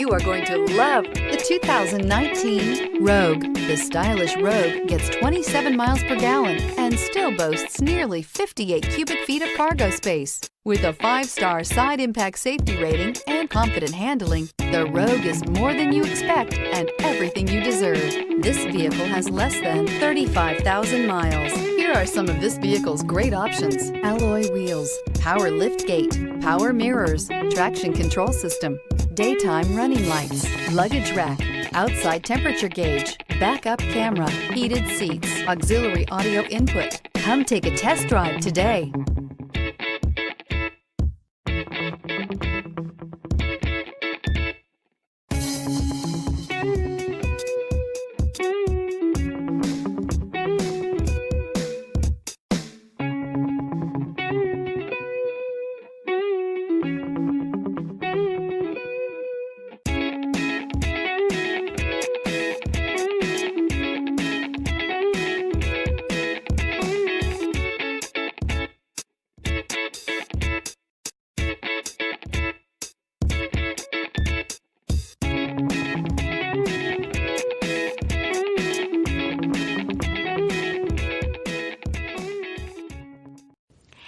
You are going to love the 2019 Rogue. The stylish Rogue gets 27 miles per gallon and still boasts nearly 58 cubic feet of cargo space. With a 5-star side impact safety rating and confident handling, the Rogue is more than you expect and everything you deserve. This vehicle has less than 35,000 miles. Here are some of this vehicle's great options: alloy wheels, power lift gate, power mirrors, traction control system, daytime running lights, luggage rack, outside temperature gauge, backup camera, heated seats, auxiliary audio input. Come take a test drive today.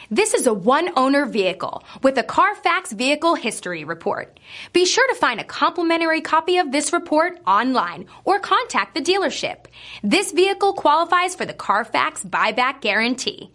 This is a one-owner vehicle with a Carfax Vehicle History Report. Be sure to find a complimentary copy of this report online or contact the dealership. This vehicle qualifies for the Carfax Buyback Guarantee.